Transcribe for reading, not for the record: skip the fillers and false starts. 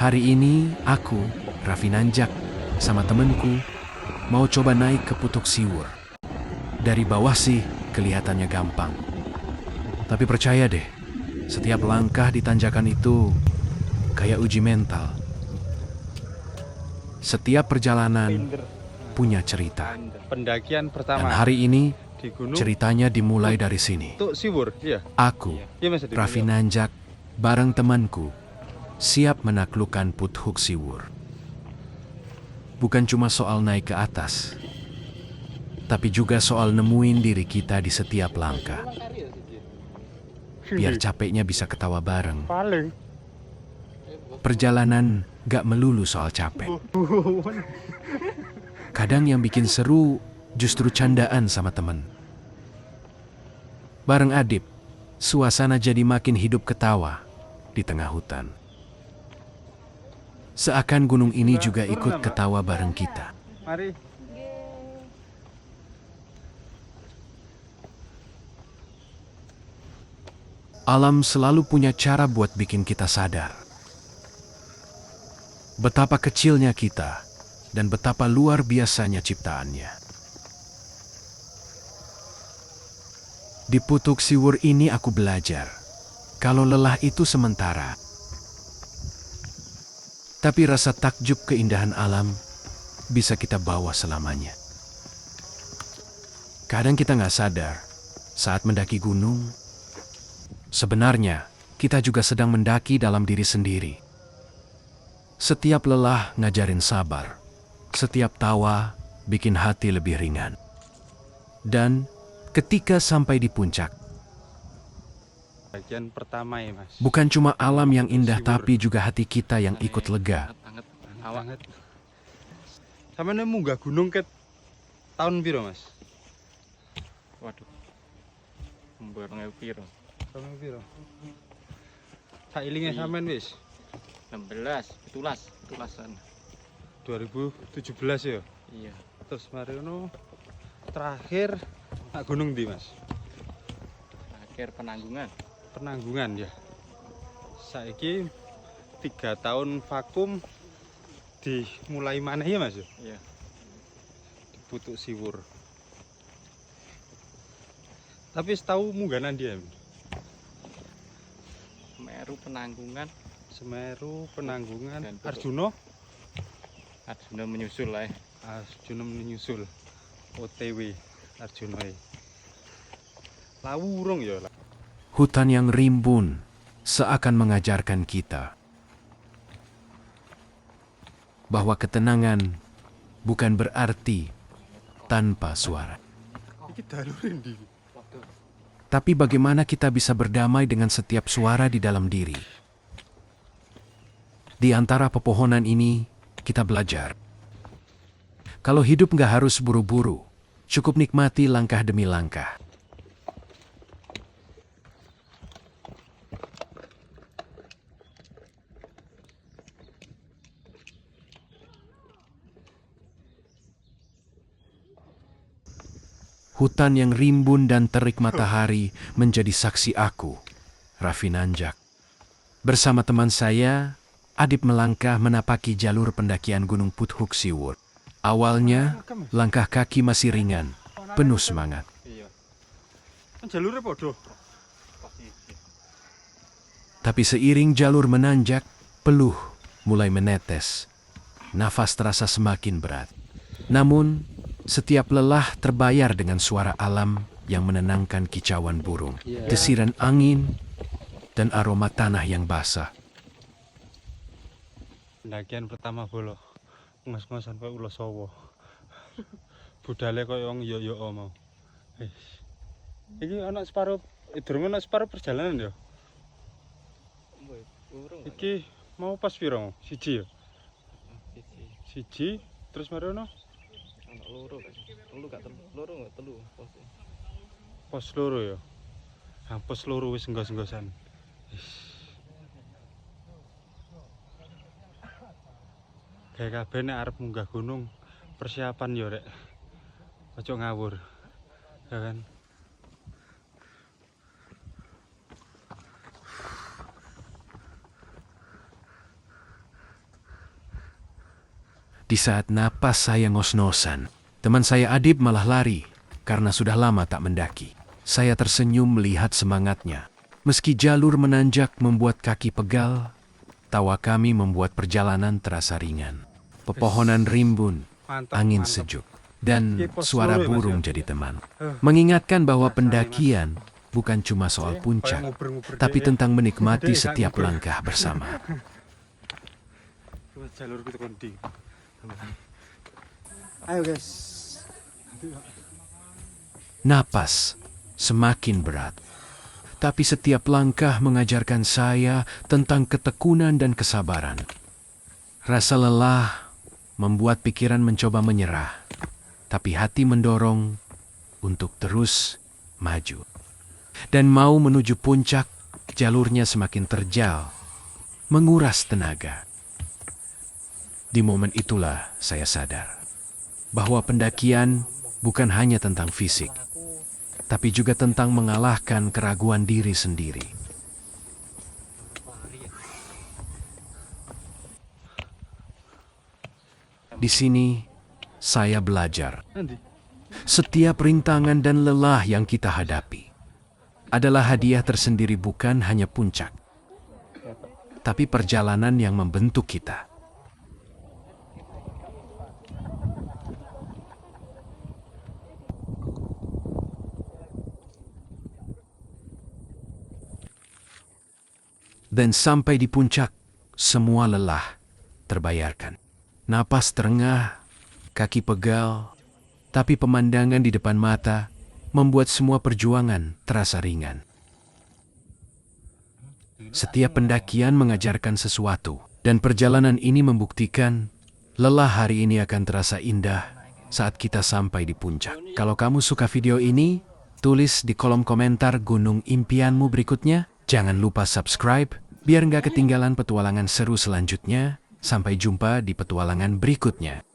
Hari ini aku, Raffi Nanjak, sama temenku mau coba naik ke Putuk Siwur. Dari bawah sih kelihatannya gampang. Tapi percaya deh, setiap langkah di tanjakan itu kayak uji mental. Setiap perjalanan punya cerita. Pendakian Dan pertama hari ini di gunung ceritanya dimulai dari sini. Putuk Siwur, iya. Aku, Iya Mas Adi. Raffi Nanjak, bareng temanku, siap menaklukkan Putuk Siwur. Bukan cuma soal naik ke atas, tapi juga soal nemuin diri kita di setiap langkah. Biar capeknya bisa ketawa bareng. Paling Perjalanan gak melulu soal capek. Kadang yang bikin seru justru candaan sama temen. Bareng Adip, suasana jadi makin hidup ketawa di tengah hutan. Seakan gunung ini juga ikut ketawa bareng kita. mari. Alam selalu punya cara buat bikin kita sadar. Betapa kecilnya kita dan betapa luar biasanya ciptaannya. Di Putuk Siwur ini aku belajar, kalau lelah itu sementara. Tapi rasa takjub keindahan alam bisa kita bawa selamanya. Kadang kita nggak sadar, saat mendaki gunung, sebenarnya kita juga sedang mendaki dalam diri sendiri. Setiap lelah ngajarin sabar, setiap tawa bikin hati lebih ringan. Dan ketika sampai di puncak, Bagian pertama ya Mas. bukan cuma alam yang indah tapi juga hati kita yang ikut lega. Awak. Sampe munggah gunung ke tahun piro Mas? Waduh, mbareng piro? Tahun piro? Sailinge sampean wis 16, 17an. 2017 ya. Iya. Terus mari ngono terakhir nak gunung di Mas. Akhir Penanggungan. Penanggungan ya. Saiki 3 tahun vakum dimulai mana ya Mas? Iya. Di Putuk Siwur. Tapi setahu mungganan dia. Semeru Penanggungan. Semeru, Penanggungan, Dan Putuk. Arjuna menyusul lah. Arjuna menyusul. OTW Arjuna. Lawurung ya. Hutan yang rimbun seakan mengajarkan kita bahwa ketenangan bukan berarti tanpa suara. Iki dalurin di. Tapi bagaimana kita bisa berdamai dengan setiap suara di dalam diri? Di antara pepohonan ini, kita belajar. Kalau hidup nggak harus buru-buru, cukup nikmati langkah demi langkah. Hutan yang rimbun dan terik matahari menjadi saksi aku, Raffi Nanjak. Bersama teman saya, Adip melangkah menapaki jalur pendakian Gunung Putuk Siwur. Awalnya, langkah kaki masih ringan, penuh semangat. Iya. Kan jalurnya podo. Tapi seiring jalur menanjak, peluh mulai menetes. Nafas terasa semakin berat. Namun, setiap lelah terbayar dengan suara alam yang menenangkan kicauan burung, desiran angin, dan aroma tanah yang basah. Pendakian pertama bolo. Ngos-ngosan koyo ulo sawo. Budale koyo wong yo-yo mau. Iki ana separo, durung ana separo perjalanan ya. Iki mau pas piro? Siji ya. Siji, terus mari ono Anak loro kan. Loro enggak telu pos. pos loro ya. Ah, pos loro wis enggos-enggosan. Kayak kabeh nek arep munggah gunung persiapan yo rek. Ojo ngawur. Ya kan? Di saat napas saya ngos-ngosan, teman saya Adib malah lari karena sudah lama tak mendaki. Saya tersenyum melihat semangatnya. Meski jalur menanjak membuat kaki pegal, tawa kami membuat perjalanan terasa ringan. Pepohonan rimbun, Mantap, angin mantap. sejuk, dan Iya, pos suara dulu ya, Mas, burung ya? jadi teman. Mengingatkan bahwa pendakian bukan cuma soal Kayak puncak, nguber-nguber tapi deh. tentang menikmati Deh, setiap nguber. langkah bersama. Jalur kita kondi. Ayo guys. Napas semakin berat, tapi setiap langkah mengajarkan saya tentang ketekunan dan kesabaran. Rasa lelah membuat pikiran mencoba menyerah, tapi hati mendorong untuk terus maju. Dan mau menuju puncak, jalurnya semakin terjal, menguras tenaga. Di momen itulah saya sadar bahwa pendakian bukan hanya tentang fisik, tapi juga tentang mengalahkan keraguan diri sendiri. Di sini, saya belajar. Nanti. Setiap rintangan dan lelah yang kita hadapi adalah hadiah tersendiri, bukan hanya puncak, tapi perjalanan yang membentuk kita. Dan sampai di puncak, semua lelah terbayarkan. Napas terengah, kaki pegal, tapi pemandangan di depan mata membuat semua perjuangan terasa ringan. Setiap pendakian mengajarkan sesuatu, dan perjalanan ini membuktikan lelah hari ini akan terasa indah saat kita sampai di puncak. Kalau kamu suka video ini, tulis di kolom komentar gunung impianmu berikutnya. Jangan lupa subscribe biar nggak ketinggalan petualangan seru selanjutnya. Sampai jumpa di petualangan berikutnya.